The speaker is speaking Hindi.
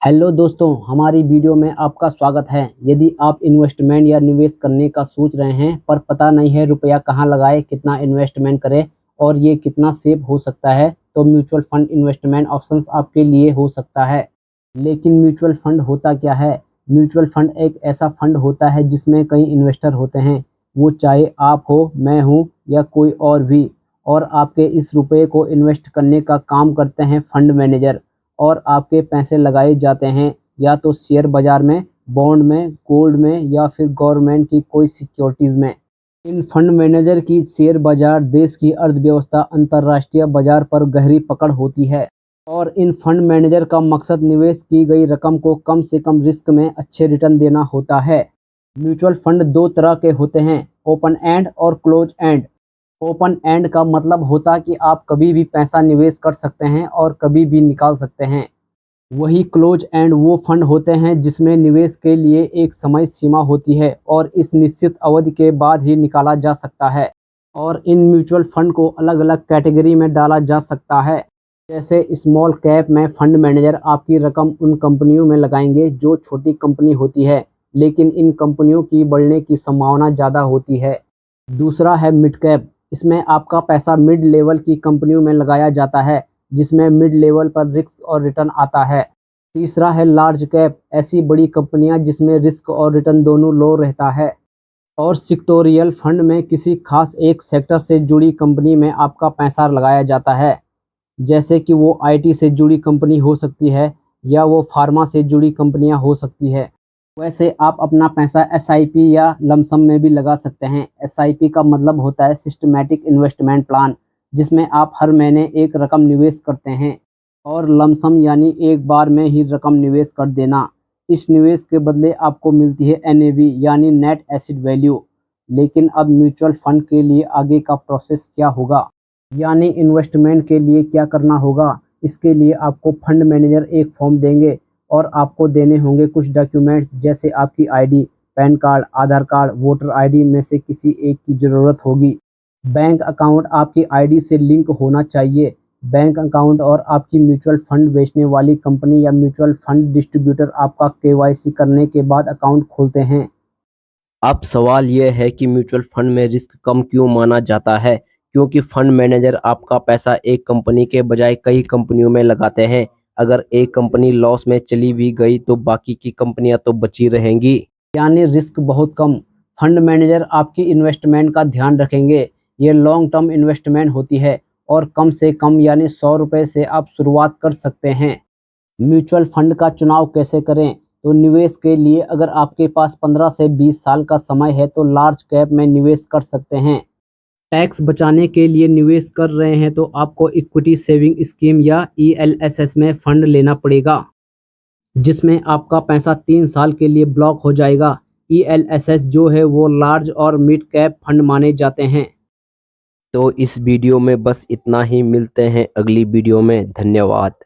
हेलो दोस्तों, हमारी वीडियो में आपका स्वागत है। यदि आप इन्वेस्टमेंट या निवेश करने का सोच रहे हैं पर पता नहीं है रुपया कहाँ लगाए, कितना इन्वेस्टमेंट करें और ये कितना सेफ हो सकता है, तो म्यूचुअल फंड इन्वेस्टमेंट ऑप्शंस आपके लिए हो सकता है। लेकिन म्यूचुअल फंड होता क्या है? म्यूचुअल फंड एक ऐसा फंड होता है जिसमें कई इन्वेस्टर होते हैं, वो चाहे आप हो, मैं हूँ या कोई और भी। और आपके इस रुपये को इन्वेस्ट करने का काम करते हैं फंड मैनेजर। और आपके पैसे लगाए जाते हैं या तो शेयर बाज़ार में, बॉन्ड में, गोल्ड में या फिर गवर्नमेंट की कोई सिक्योरिटीज़ में। इन फंड मैनेजर की शेयर बाज़ार, देश की अर्थव्यवस्था, अंतर्राष्ट्रीय बाज़ार पर गहरी पकड़ होती है। और इन फंड मैनेजर का मकसद निवेश की गई रकम को कम से कम रिस्क में अच्छे रिटर्न देना होता है। म्यूचुअल फंड दो तरह के होते हैं, ओपन एंड और क्लोज एंड। ओपन एंड का मतलब होता है कि आप कभी भी पैसा निवेश कर सकते हैं और कभी भी निकाल सकते हैं। वही क्लोज एंड वो फंड होते हैं जिसमें निवेश के लिए एक समय सीमा होती है और इस निश्चित अवधि के बाद ही निकाला जा सकता है। और इन म्यूचुअल फंड को अलग अलग कैटेगरी में डाला जा सकता है। जैसे स्मॉल कैप में फंड मैनेजर आपकी रकम उन कंपनियों में लगाएंगे जो छोटी कंपनी होती है, लेकिन इन कंपनियों की बढ़ने की संभावना ज़्यादा होती है। दूसरा है मिड कैप। इसमें आपका पैसा मिड लेवल की कंपनियों में लगाया जाता है, जिसमें मिड लेवल पर रिस्क और रिटर्न आता है। तीसरा है लार्ज कैप। ऐसी बड़ी कंपनियां जिसमें रिस्क और रिटर्न दोनों लो रहता है। और सेक्टोरियल फंड में किसी खास एक सेक्टर से जुड़ी कंपनी में आपका पैसा लगाया जाता है। जैसे कि वो आईटी से जुड़ी कंपनी हो सकती है या वो फार्मा से जुड़ी कंपनियां हो सकती है। वैसे आप अपना पैसा एसआईपी या लमसम में भी लगा सकते हैं। एसआईपी का मतलब होता है सिस्टमैटिक इन्वेस्टमेंट प्लान, जिसमें आप हर महीने एक रकम निवेश करते हैं। और लमसम यानी एक बार में ही रकम निवेश कर देना। इस निवेश के बदले आपको मिलती है एनएवी यानी नेट एसेट वैल्यू। लेकिन अब म्यूचुअल फंड के लिए आगे का प्रोसेस क्या होगा, यानी इन्वेस्टमेंट के लिए क्या करना होगा? इसके लिए आपको फंड मैनेजर एक फॉर्म देंगे और आपको देने होंगे कुछ डॉक्यूमेंट्स, जैसे आपकी आईडी, पैन कार्ड, आधार कार्ड, वोटर आईडी में से किसी एक की ज़रूरत होगी। बैंक अकाउंट आपकी आईडी से लिंक होना चाहिए। बैंक अकाउंट और आपकी म्यूचुअल फंड बेचने वाली कंपनी या म्यूचुअल फंड डिस्ट्रीब्यूटर आपका केवाईसी करने के बाद अकाउंट खोलते हैं। अब सवाल यह है कि म्यूचुअल फंड में रिस्क कम क्यों माना जाता है? क्योंकि फंड मैनेजर आपका पैसा एक कंपनी के बजाय कई कंपनियों में लगाते हैं। अगर एक कंपनी लॉस में चली भी गई तो बाकी की कंपनियां तो बची रहेंगी। यानी रिस्क बहुत कम। फंड मैनेजर आपकी इन्वेस्टमेंट का ध्यान रखेंगे। ये लॉन्ग टर्म इन्वेस्टमेंट होती है और कम से कम यानी 100 रुपये से आप शुरुआत कर सकते हैं। म्यूचुअल फंड का चुनाव कैसे करें? तो निवेश के लिए अगर आपके पास 15 से 20 साल का समय है तो लार्ज कैप में निवेश कर सकते हैं। टैक्स बचाने के लिए निवेश कर रहे हैं तो आपको इक्विटी सेविंग स्कीम या ईएलएसएस में फंड लेना पड़ेगा, जिसमें आपका पैसा 3 साल के लिए ब्लॉक हो जाएगा। ईएलएसएस जो है वो लार्ज और मिड कैप फंड माने जाते हैं। तो इस वीडियो में बस इतना ही। मिलते हैं अगली वीडियो में। धन्यवाद।